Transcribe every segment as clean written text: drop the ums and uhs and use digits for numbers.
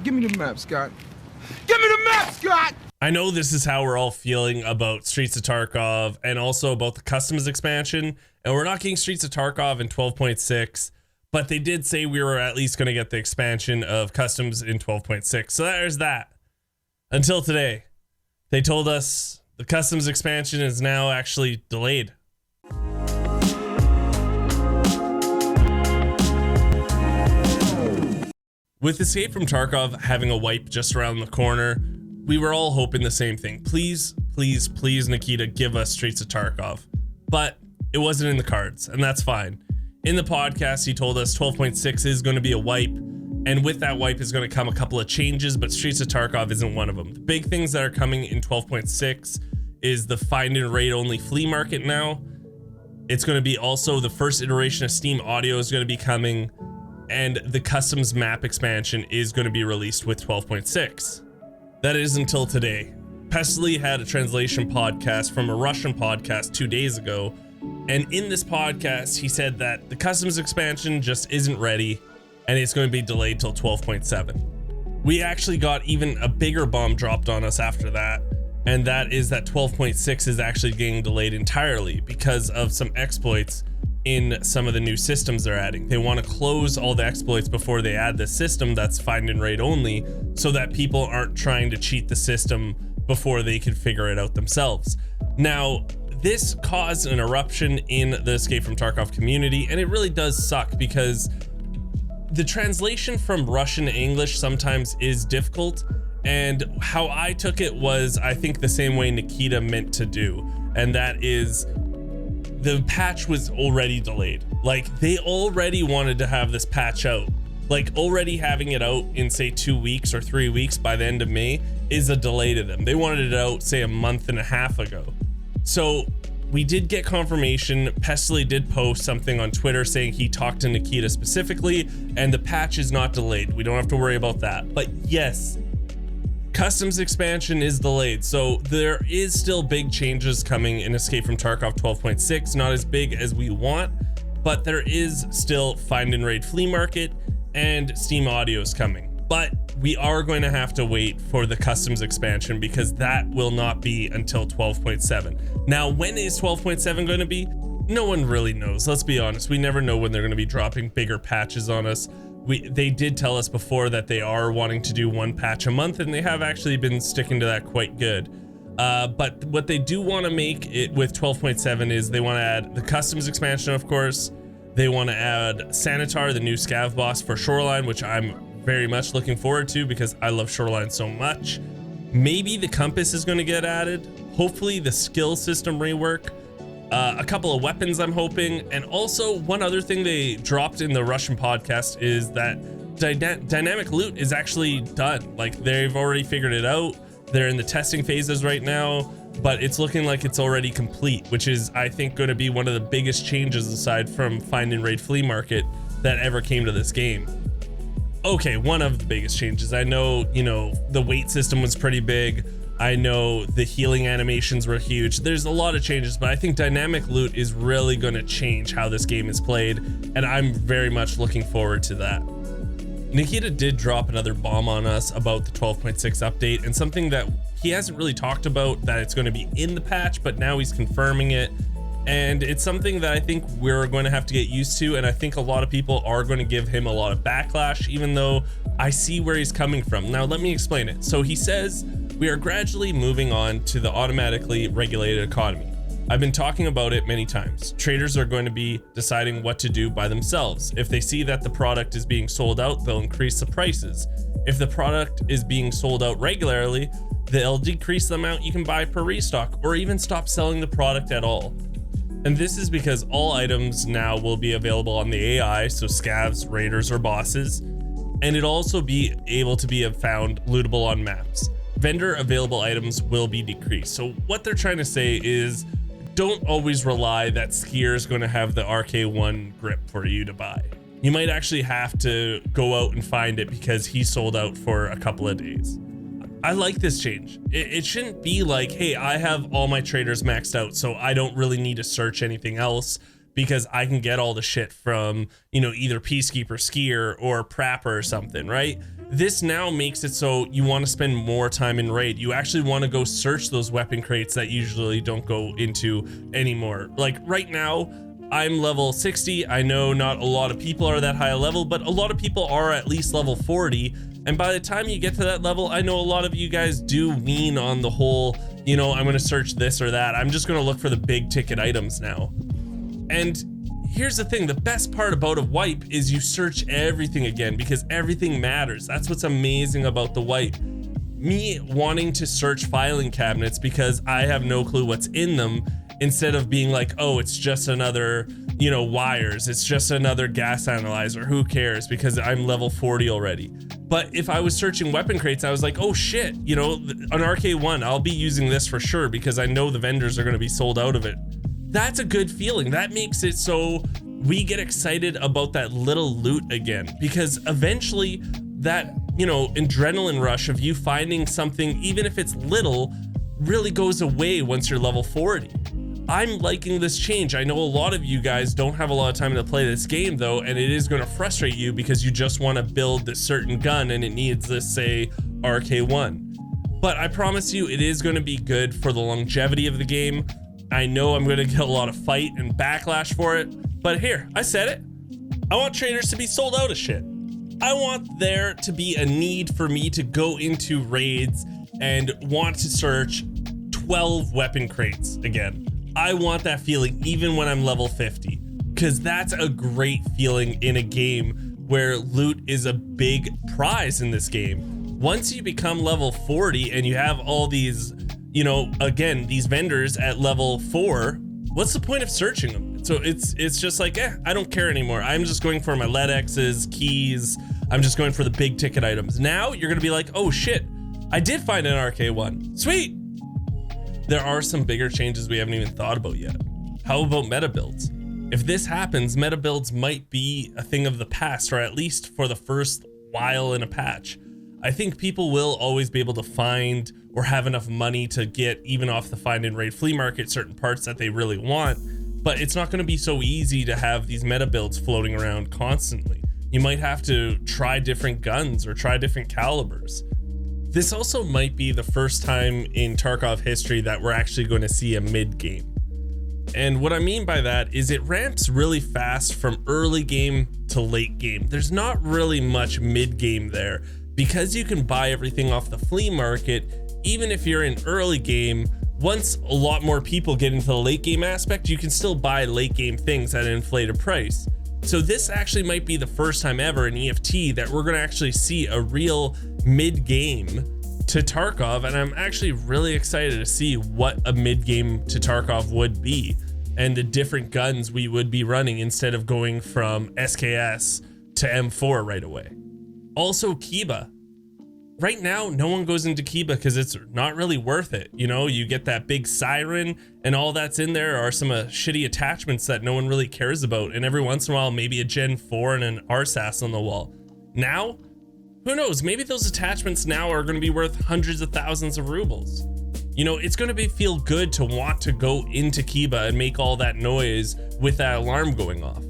Give me the map, Scott. Give me the map, Scott! I know this is how we're all feeling about Streets of Tarkov and also about the customs expansion. And we're not getting Streets of Tarkov in 12.6, but they did say we were at least going to get the expansion of customs in 12.6. So there's that. Until today, they told us the customs expansion is now actually delayed. With Escape from Tarkov having a wipe just around the corner, we were all hoping the same thing. Please, please, please, Nikita, give us Streets of Tarkov. But it wasn't in the cards, and that's fine. In the podcast, he told us 12.6 is going to be a wipe, and with that wipe is going to come a couple of changes, but Streets of Tarkov isn't one of them. The big things that are coming in 12.6 is the find and raid only flea market now. It's going to be also the first iteration of Steam Audio is going to be coming, and the customs map expansion is going to be released with 12.6. That is until today. Pestily had a translation podcast from a Russian podcast 2 days ago, and in this podcast he said that the customs expansion just isn't ready and it's going to be delayed till 12.7. We actually got even a bigger bomb dropped on us after that, and that is that 12.6 is actually getting delayed entirely because of some exploits in some of the new systems they're adding. They want to close all the exploits before they add the system that's find and raid only, so that people aren't trying to cheat the system before they can figure it out themselves. Now, this caused an eruption in the Escape from Tarkov community, and it really does suck because the translation from Russian to English sometimes is difficult, and how I took it was, I think, the same way Nikita meant to do, and that is the patch was already delayed. Like, they already wanted to have this patch out. Like, already having it out in, say, 2 weeks or 3 weeks by the end of May is a delay to them. They wanted it out, say, a month and a half ago. So we did get confirmation. Pestily did post something on Twitter saying he talked to Nikita specifically, and the patch is not delayed. We don't have to worry about that. But yes, customs expansion is delayed, so there is still big changes coming in Escape from Tarkov 12.6. Not as big as we want, but there is still find and raid flea market and Steam Audio is coming. But we are going to have to wait for the customs expansion because that will not be until 12.7. Now, when is 12.7 going to be? No one really knows. Let's be honest. We never know when they're going to be dropping bigger patches on us. They did tell us before that they are wanting to do one patch a month, and they have actually been sticking to that quite good. But what they do want to make it with 12.7 is they want to add the customs expansion, of course. They want to add Sanitar, the new scav boss for Shoreline, which I'm very much looking forward to because I love Shoreline so much. Maybe the compass is going to get added. Hopefully the skill system rework. A couple of weapons I'm hoping, and also one other thing they dropped in the Russian podcast is that dynamic loot is actually done. Like, they've already figured it out. They're in the testing phases right now, but it's looking like it's already complete, which is, I think, going to be one of the biggest changes aside from find and raid flea market that ever came to this game. Okay, one of the biggest changes. I know, the weight system was pretty big. I know the healing animations were huge. There's a lot of changes, but I think dynamic loot is really going to change how this game is played, and I'm very much looking forward to that. Nikita did drop another bomb on us about the 12.6 update, and something that he hasn't really talked about, that it's going to be in the patch, but now he's confirming it. And it's something that I think we're going to have to get used to, and I think a lot of people are going to give him a lot of backlash, even though I see where he's coming from. Now, let me explain it. So he says, we are gradually moving on to the automatically regulated economy. I've been talking about it many times. Traders are going to be deciding what to do by themselves. If they see that the product is being sold out, they'll increase the prices. If the product is being sold out regularly, they'll decrease the amount you can buy per restock, or even stop selling the product at all. And this is because all items now will be available on the AI, so scavs, raiders, or bosses, and it'll also be able to be found lootable on maps. Vendor available items will be decreased. So what they're trying to say is, don't always rely that Skier is going to have the RK1 grip for you to buy. You might actually have to go out and find it because he sold out for a couple of days. I like this change. It shouldn't be like, hey, I have all my traders maxed out, so I don't really need to search anything else because I can get all the shit from, either Peacekeeper, Skier, or Prapper or something, right? this now makes it so you want to spend more time in raid. You actually want to go search those weapon crates that usually don't go into anymore. Like right now, I'm level 60. I know not a lot of people are that high a level, but a lot of people are at least level 40. And by the time you get to that level, I know a lot of you guys do lean on the whole, you know, I'm going to search this or that. I'm just going to look for the big ticket items now. And here's the thing, the best part about a wipe is you search everything again because everything matters. That's what's amazing about the wipe. Me wanting to search filing cabinets because I have no clue what's in them, instead of being like, oh, it's just another, you know, wires, it's just another gas analyzer, who cares, because I'm level 40 already. But if I was searching weapon crates, I was like, oh shit, you know, an RK1, I'll be using this for sure because I know the vendors are going to be sold out of it. That's a good feeling. That makes it so we get excited about that little loot again, because eventually that, you know, adrenaline rush of you finding something, even if it's little, really goes away once you're level 40. I'm liking this change. I know a lot of you guys don't have a lot of time to play this game though, and it is going to frustrate you because you just want to build this certain gun and it needs this, say, RK1. But I promise you, it is going to be good for the longevity of the game. I know I'm going to get a lot of fight and backlash for it, but here, I said it. I want traders to be sold out of shit. I want there to be a need for me to go into raids and want to search 12 weapon crates again. I want that feeling even when I'm level 50, because that's a great feeling in a game where loot is a big prize in this game. Once you become level 40 and you have all these, you know, again, these vendors at level 4, what's the point of searching them? So it's just like, I don't care anymore. I'm just going for my LEDXs, keys. I'm just going for the big ticket items. Now you're gonna be like, oh shit, I did find an RK1, sweet. There are some bigger changes we haven't even thought about yet. How about meta builds? If this happens, meta builds might be a thing of the past, or at least for the first while in a patch. I think people will always be able to find or have enough money to get, even off the find and raid flea market, certain parts that they really want, but it's not going to be so easy to have these meta builds floating around constantly. You might have to try different guns or try different calibers. This also might be the first time in Tarkov history that we're actually going to see a mid game. And what I mean by that is it ramps really fast from early game to late game. There's not really much mid game there because you can buy everything off the flea market. Even if you're in early game, once a lot more people get into the late game aspect, you can still buy late game things at an inflated price. So this actually might be the first time ever in EFT that we're going to actually see a real mid-game to Tarkov, and I'm actually really excited to see what a mid-game to Tarkov would be and the different guns we would be running instead of going from SKS to M4 right away. Also, Kiba. Right now, no one goes into Kiba because it's not really worth it. You know, you get that big siren and all that's in there are some shitty attachments that no one really cares about. And every once in a while, maybe a Gen 4 and an RSAS on the wall. Now, who knows? Maybe those attachments now are going to be worth hundreds of thousands of rubles. You know, it's going to feel good to want to go into Kiba and make all that noise with that alarm going off.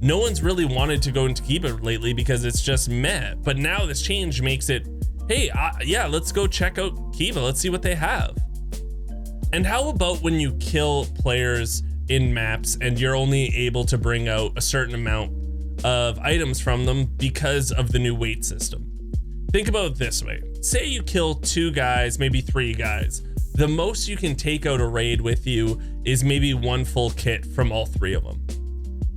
No one's really wanted to go into Kiba lately because it's just meh. But now this change makes it, hey, yeah, let's go check out Kiba. Let's see what they have. And how about when you kill players in maps and you're only able to bring out a certain amount of items from them because of the new weight system? Think about it this way. Say you kill 2 guys, maybe 3 guys. The most you can take out a raid with you is maybe 1 full kit from all 3 of them.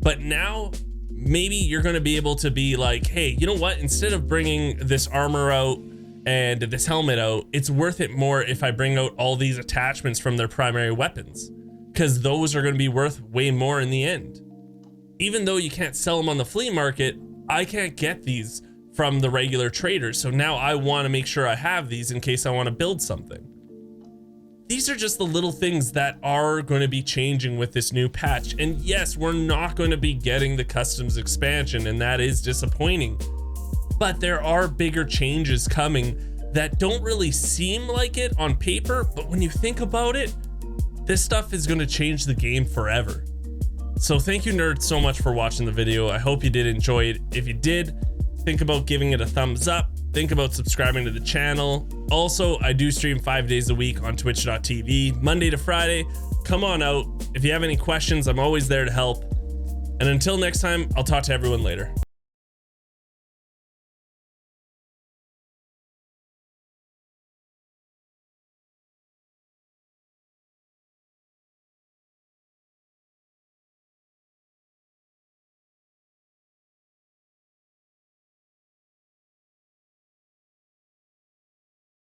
But now maybe you're going to be able to be like, hey, you know what? Instead of bringing this armor out and this helmet out, it's worth it more if I bring out all these attachments from their primary weapons, because those are going to be worth way more in the end. Even though you can't sell them on the flea market, I can't get these from the regular traders. So now I want to make sure I have these in case I want to build something. These are just the little things that are going to be changing with this new patch. And yes, we're not going to be getting the customs expansion, and that is disappointing. But there are bigger changes coming that don't really seem like it on paper, but when you think about it, this stuff is going to change the game forever. So thank you, nerds, so much for watching the video. I hope you did enjoy it. If you did, think about giving it a thumbs up. think about subscribing to the channel. Also, I do stream 5 days a week on twitch.tv, Monday to Friday. Come on out. If you have any questions, I'm always there to help. And until next time, I'll talk to everyone later.